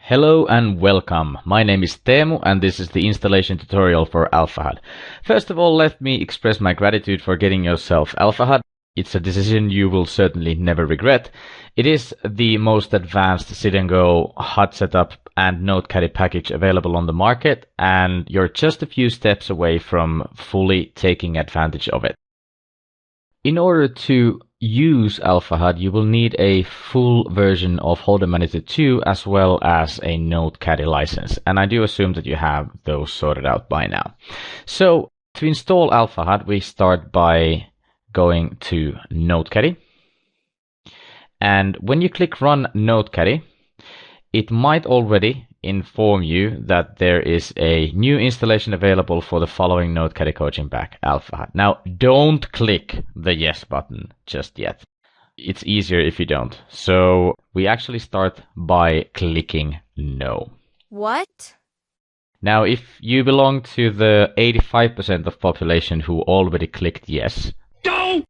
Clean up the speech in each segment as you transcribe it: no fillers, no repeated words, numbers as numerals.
Hello and welcome. My name is Teemu and this is the installation tutorial for AlphaHUD. First of all, let me express my gratitude for getting yourself AlphaHUD. It's a decision you will certainly never regret. It is the most advanced sit-and-go HUD setup and NodeCADDY package available on the market, and you're just a few steps away from fully taking advantage of it. In order to use AlphaHUD, you will need a full version of Holder Manager 2 as well as a NodeCADDY license, and I do assume that you have those sorted out by now. So to install AlphaHUD, we start by going to NodeCADDY, and when you click Run NodeCADDY, it might already inform you that there is a new installation available for the following NodeCADDY coaching pack, AlphaHUD. Now, don't click the yes button just yet. It's easier if you don't. So we actually start by clicking no. What? Now, if you belong to the 85% of population who already clicked yes, no!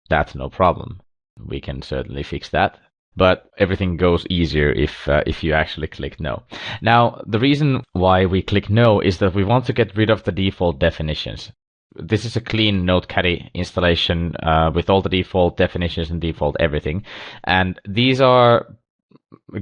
That's no problem. We can certainly fix that. But everything goes easier if you actually click no. Now, the reason why we click no is that we want to get rid of the default definitions. This is a clean NodeCADDY installation with all the default definitions and default everything. And these are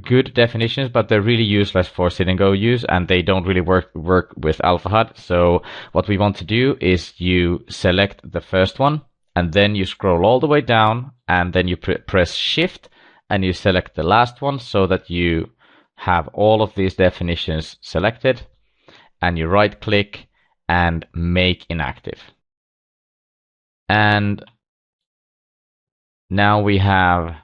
good definitions, but they're really useless for sit-and-go use, and they don't really work with AlphaHUD. So what we want to do is you select the first one, and then you scroll all the way down, and then you press Shift, and you select the last one so that you have all of these definitions selected, and you right click and make inactive. And now we have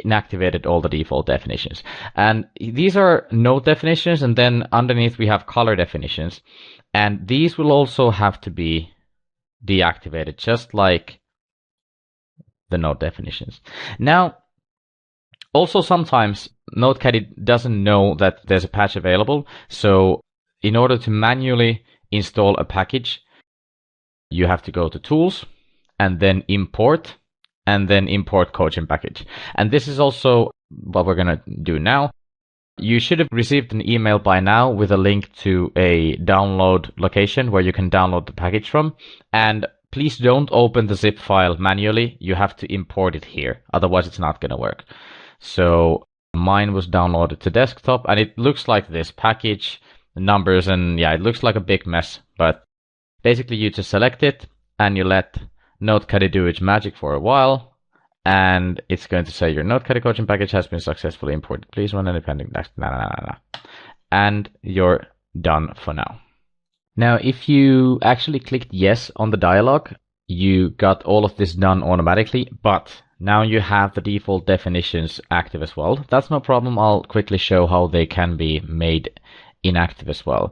inactivated all the default definitions. And these are node definitions, and then underneath we have color definitions. And these will also have to be deactivated, just like the node definitions. Now, also, sometimes NodeCADDY doesn't know that there's a patch available, so in order to manually install a package, you have to go to Tools, and then Import Coaching Package. And this is also what we're going to do now. You should have received an email by now with a link to a download location where you can download the package from, and please don't open the zip file manually. You have to import it here, otherwise it's not going to work. So mine was downloaded to desktop, and it looks like this package, numbers, and yeah, it looks like a big mess. But basically you just select it and you let NodeCADDY do its magic for a while, and it's going to say your NodeCADDY coaching package has been successfully imported. Please run any pending next. And you're done for now. Now, if you actually clicked yes on the dialog, you got all of this done automatically, but now you have the default definitions active as well. That's no problem. I'll quickly show how they can be made inactive as well.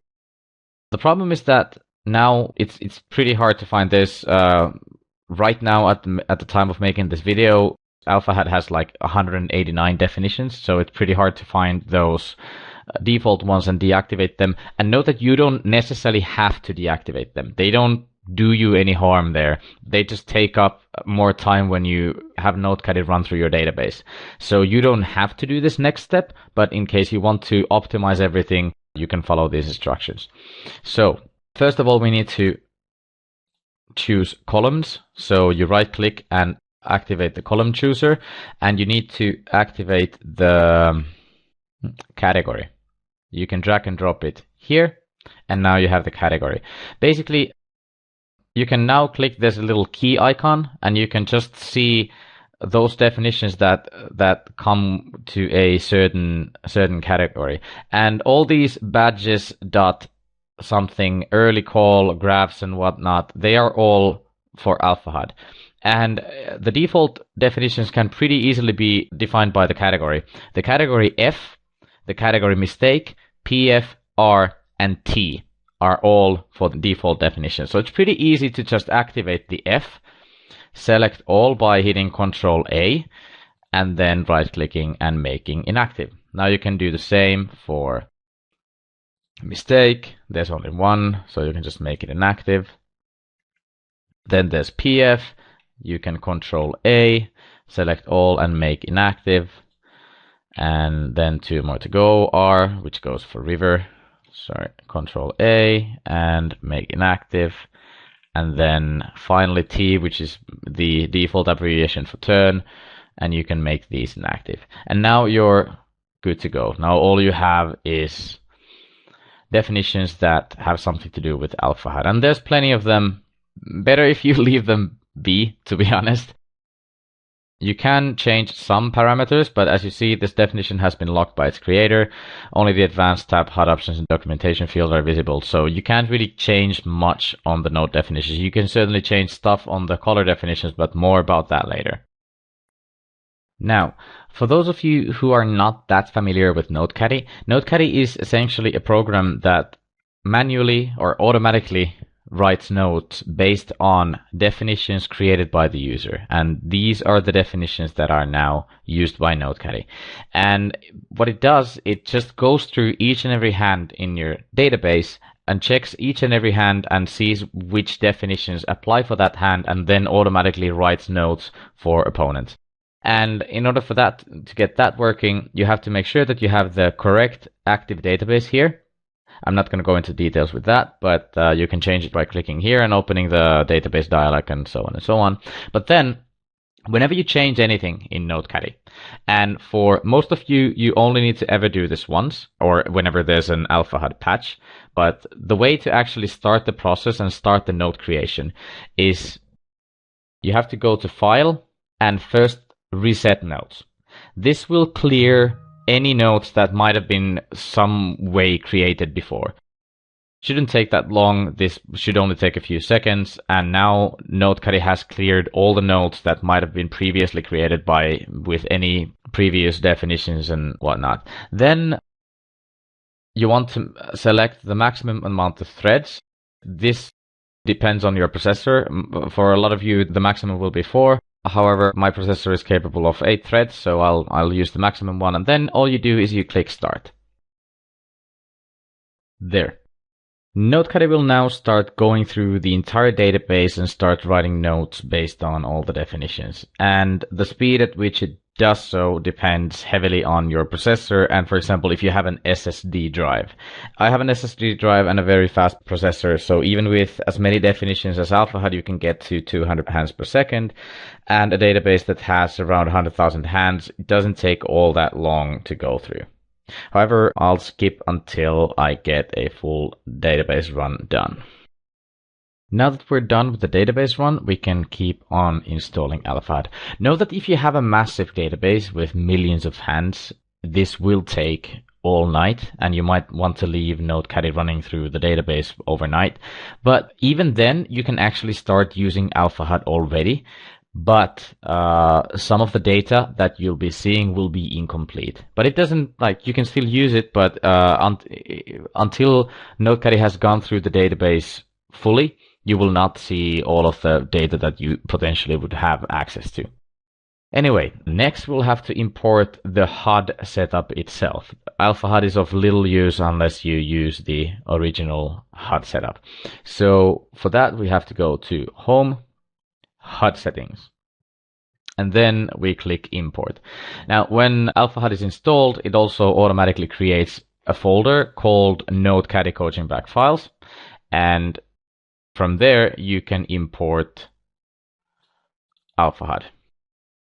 The problem is that now it's pretty hard to find this. Right now, at the time of making this video, AlphaHUD has like 189 definitions, so it's pretty hard to find those default ones and deactivate them. And note that you don't necessarily have to deactivate them. They don't do you any harm there. They just take up more time when you have NodeCADDY run through your database. So you don't have to do this next step, but in case you want to optimize everything, you can follow these instructions. So first of all, we need to choose columns. So you right click and activate the column chooser, and you need to activate the category. You can drag and drop it here, and now you have the category. Basically, you can now click this little key icon, and you can just see those definitions that come to a certain category. And all these badges dot something, early call, graphs and whatnot, they are all for AlphaHUD. And the default definitions can pretty easily be defined by the category. The category F, the category mistake, PF, R, and T are all for the default definition. So it's pretty easy to just activate the F, select all by hitting Control A, and then right clicking and making inactive. Now you can do the same for mistake. There's only one, so you can just make it inactive. Then there's PF. You can Control A, select all and make inactive. and then 2 more to go. R, which goes for river. Sorry, Control A and make inactive. And then finally T, which is the default abbreviation for turn, and you can make these inactive. And now you're good to go. Now all you have is definitions that have something to do with AlphaHUD. And there's plenty of them. Better if you leave them be, to be honest. You can change some parameters, but as you see, this definition has been locked by its creator. Only the Advanced tab, HUD options, and documentation field are visible, so you can't really change much on the node definitions. You can certainly change stuff on the color definitions, but more about that later. Now, for those of you who are not that familiar with NodeCaddy, NodeCaddy is essentially a program that manually or automatically writes nodes based on definitions created by the user. And these are the definitions that are now used by NodeCaddy. And what it does, it just goes through each and every hand in your database and checks each and every hand and sees which definitions apply for that hand, and then automatically writes nodes for opponents. And in order for that to get that working, you have to make sure that you have the correct active database here. I'm not going to go into details with that, but you can change it by clicking here and opening the database dialog and so on and so on. But then, whenever you change anything in NodeCaddy, and for most of you, you only need to ever do this once, or whenever there's an AlphaHUD patch, but the way to actually start the process and start the node creation is you have to go to File and first Reset Nodes. This will clear any nodes that might have been some way created before. Shouldn't take that long. This should only take a few seconds. And now NodeCaddy has cleared all the nodes that might have been previously created with any previous definitions and whatnot. Then you want to select the maximum amount of threads. This depends on your processor. For a lot of you, the maximum will be 4. However, my processor is capable of 8 threads, so I'll use the maximum one, and then all you do is you click Start. There. NodeCaddy will now start going through the entire database and start writing nodes based on all the definitions. And the speed at which it does so depends heavily on your processor, and for example, if you have an SSD drive. I have an SSD drive and a very fast processor, so even with as many definitions as AlphaHUD, you can get to 200 hands per second, and a database that has around 100,000 hands, it doesn't take all that long to go through. However, I'll skip until I get a full database run done. Now that we're done with the database run, we can keep on installing AlphaHUD. Know that if you have a massive database with millions of hands, this will take all night, and you might want to leave NodeCaddy running through the database overnight. But even then, you can actually start using AlphaHUD already. But some of the data that you'll be seeing will be incomplete. But it doesn't, you can still use it, but until NodeCaddy has gone through the database fully, you will not see all of the data that you potentially would have access to. Anyway, next we'll have to import the HUD setup itself. AlphaHUD is of little use unless you use the original HUD setup. So for that, we have to go to Home, HUD Settings, and then we click Import. Now, when AlphaHUD is installed, it also automatically creates a folder called NodeCaddy Coaching Back Files, and from there you can import AlphaHUD.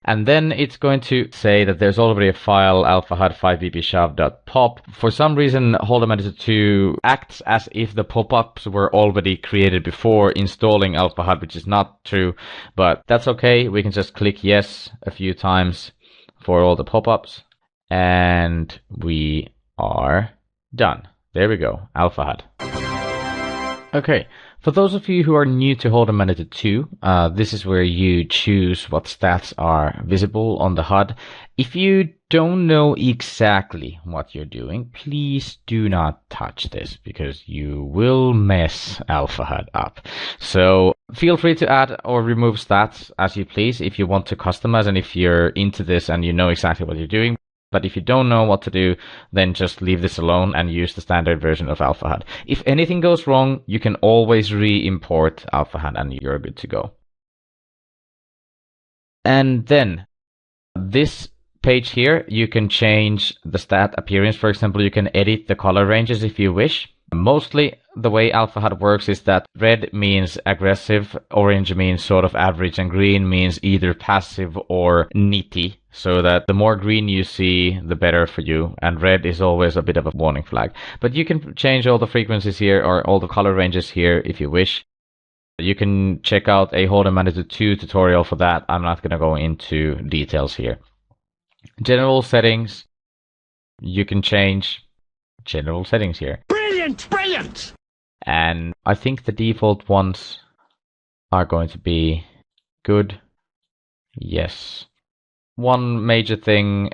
And then it's going to say that there's already a file, AlphaHUD 5bbshav.pop. For some reason, Holder Manager 2 acts as if the pop-ups were already created before installing AlphaHUD, which is not true, but that's okay. We can just click yes a few times for all the pop-ups, and we are done. There we go, AlphaHUD. Okay. For those of you who are new to Holder Manager 2, this is where you choose what stats are visible on the HUD. If you don't know exactly what you're doing, please do not touch this, because you will mess AlphaHUD up. So feel free to add or remove stats as you please if you want to customize and if you're into this and you know exactly what you're doing. But if you don't know what to do, then just leave this alone and use the standard version of AlphaHUD. If anything goes wrong, you can always re-import AlphaHUD and you're good to go. And then this page here, you can change the stat appearance. For example, you can edit the color ranges if you wish. Mostly the way AlphaHUD works is that red means aggressive, orange means sort of average, and green means either passive or nitty. So that the more green you see, the better for you, and red is always a bit of a warning flag. But you can change all the frequencies here or all the color ranges here if you wish. You can check out a Hold and Magnitude 2 tutorial for that. I'm not going to go into details here. General settings, you can change general settings here. Brilliant! Brilliant! And I think the default ones are going to be good. Yes. One major thing,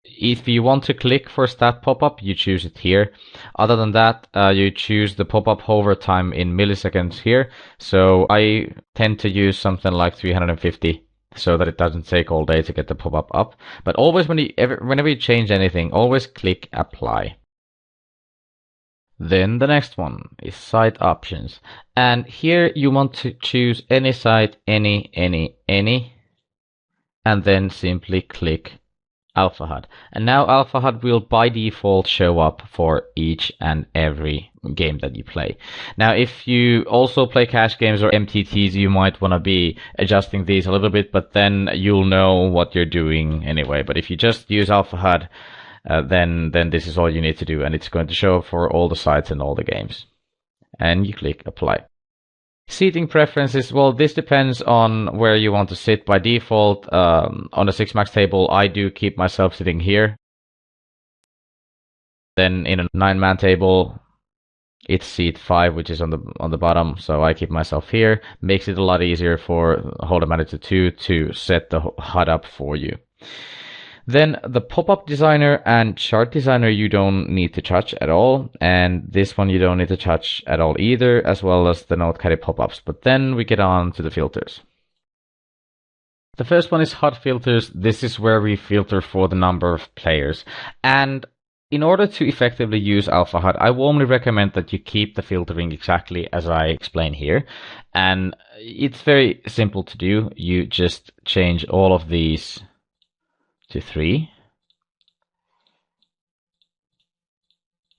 if you want to click for stat pop-up, you choose it here. Other than that, you choose the pop-up hover time in milliseconds here. So I tend to use something like 350 so that it doesn't take all day to get the pop-up up. But always whenever you change anything, always click apply. Then the next one is site options. And here you want to choose any site, any, and then simply click AlphaHUD. And now AlphaHUD will by default show up for each and every game that you play. Now, if you also play cache games or MTTs, you might want to be adjusting these a little bit, but then you'll know what you're doing anyway. But if you just use AlphaHUD, then this is all you need to do, and it's going to show up for all the sites and all the games. And you click apply. Seating preferences, well, this depends on where you want to sit. By default, on the 6max table, I do keep myself sitting here. Then in a 9-man table, it's seat 5, which is on the bottom, so I keep myself here. Makes it a lot easier for Hold and Magnitude 2 to set the HUD up for you. Then the pop-up designer and chart designer you don't need to touch at all, and this one you don't need to touch at all either, as well as the node caddy pop-ups. But then we get on to the filters. The first one is HUD filters. This is where we filter for the number of players. And in order to effectively use AlphaHUD, I warmly recommend that you keep the filtering exactly as I explain here. And it's very simple to do. You just change all of these to 3,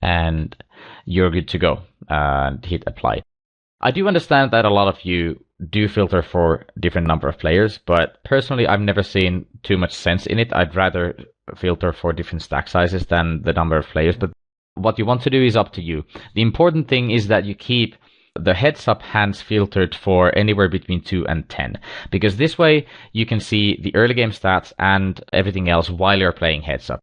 and you're good to go, and hit apply. I do understand that a lot of you do filter for different number of players, but personally I've never seen too much sense in it. I'd rather filter for different stack sizes than the number of players, but what you want to do is up to you. The important thing is that you keep the heads-up hands filtered for anywhere between 2 and 10, because this way you can see the early game stats and everything else while you're playing heads-up.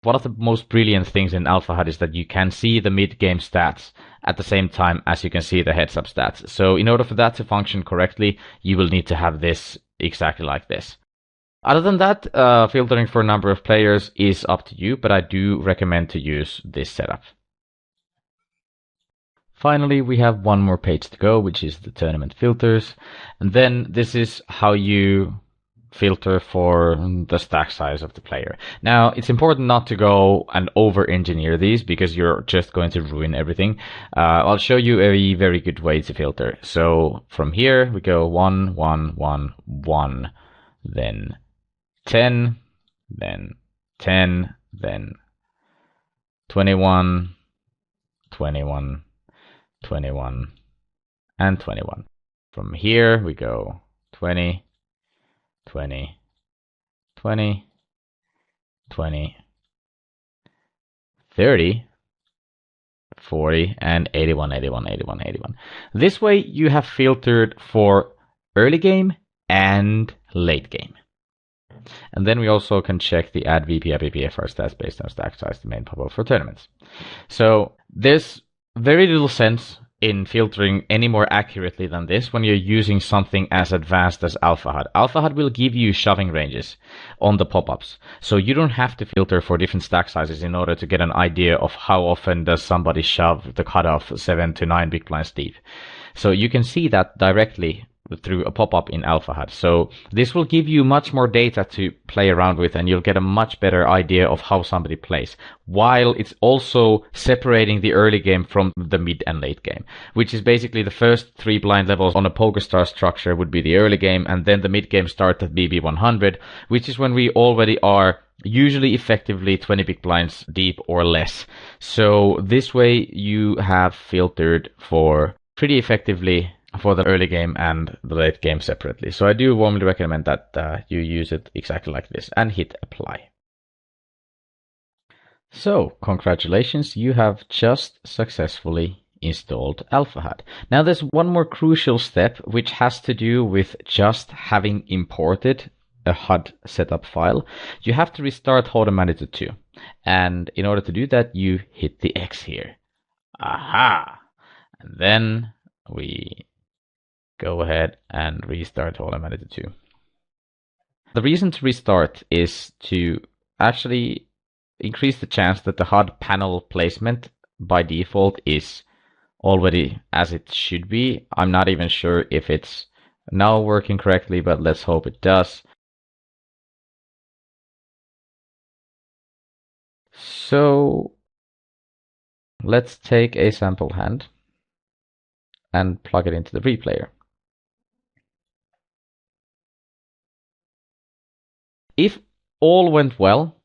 One of the most brilliant things in AlphaHUD is that you can see the mid-game stats at the same time as you can see the heads-up stats. So in order for that to function correctly, you will need to have this exactly like this. Other than that, filtering for a number of players is up to you, but I do recommend to use this setup. Finally, we have one more page to go, which is the tournament filters. And then this is how you filter for the stack size of the player. Now, it's important not to go and over-engineer these because you're just going to ruin everything. I'll show you a very good way to filter. So from here, we go 1, 1, 1, 1, then 10, then 10, then 21, 21, 21, and 21. From here we go 20, 20, 20, 20, 30, 40, and 81, 81, 81, 81. This way you have filtered for early game and late game. And then we also can check the add VP IPPFR stats based on stack size, the main pop-up for tournaments. So there's very little sense in filtering any more accurately than this when you're using something as advanced as AlphaHUD. AlphaHUD will give you shoving ranges on the pop-ups, so you don't have to filter for different stack sizes in order to get an idea of how often does somebody shove the cutoff 7 to 9 big blinds deep. So you can see that directly through a pop-up in AlphaHUD. So this will give you much more data to play around with, and you'll get a much better idea of how somebody plays, while it's also separating the early game from the mid and late game, which is basically the first 3 blind levels on a PokerStar structure would be the early game, and then the mid game start at BB100, which is when we already are usually effectively 20 big blinds deep or less. So this way you have filtered for pretty effectively for the early game and the late game separately. So I do warmly recommend that you use it exactly like this and hit apply. So congratulations, you have just successfully installed AlphaHUD. Now there's one more crucial step which has to do with just having imported a HUD setup file. You have to restart HUD Manager 2, and in order to do that you hit the X here. Aha! And then we go ahead and restart HUD Manager 2. The reason to restart is to actually increase the chance that the HUD panel placement by default is already as it should be. I'm not even sure if it's now working correctly, but let's hope it does. So let's take a sample hand and plug it into the replayer. If all went well,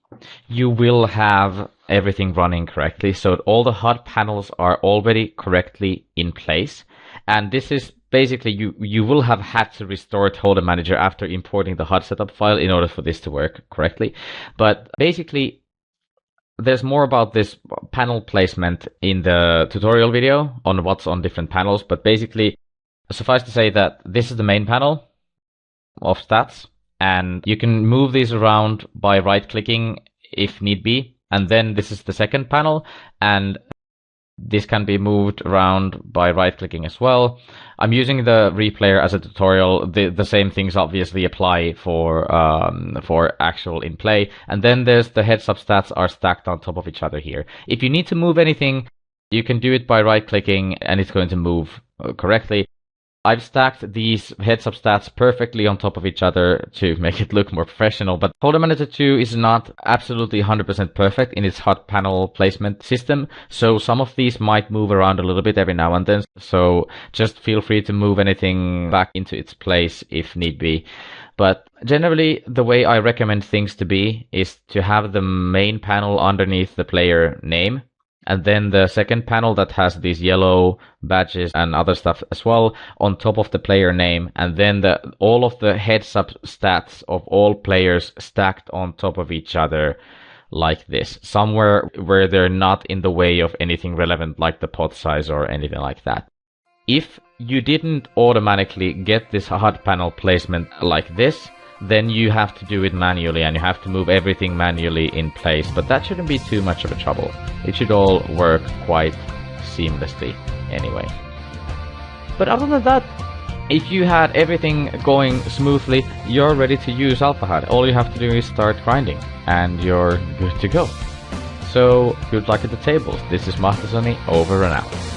you will have everything running correctly, so all the HUD panels are already correctly in place. And this is basically, you will have had to restore HUD Manager after importing the HUD setup file in order for this to work correctly. But basically, there's more about this panel placement in the tutorial video on what's on different panels, but basically, suffice to say that this is the main panel of stats, and you can move these around by right-clicking if need be. And then this is the second panel, and this can be moved around by right-clicking as well. I'm using the replayer as a tutorial. The same things obviously apply for actual in play. And then there's the heads-up stats are stacked on top of each other here. If you need to move anything, you can do it by right-clicking, and it's going to move correctly. I've stacked these heads-up stats perfectly on top of each other to make it look more professional, but HUD Manager 2 is not absolutely 100% perfect in its HUD panel placement system, so some of these might move around a little bit every now and then, so just feel free to move anything back into its place if need be. But generally, the way I recommend things to be is to have the main panel underneath the player name, and then the second panel that has these yellow badges and other stuff as well on top of the player name, and then all of the heads-up stats of all players stacked on top of each other like this, somewhere where they're not in the way of anything relevant like the pot size or anything like that. If you didn't automatically get this HUD panel placement like this, then you have to do it manually, and you have to move everything manually in place, but that shouldn't be too much of a trouble. It should all work quite seamlessly anyway. But other than that, if you had everything going smoothly, you're ready to use AlphaHUD. All you have to do is start grinding, and you're good to go. So, good luck at the tables. This is Mahtosoni, over and out.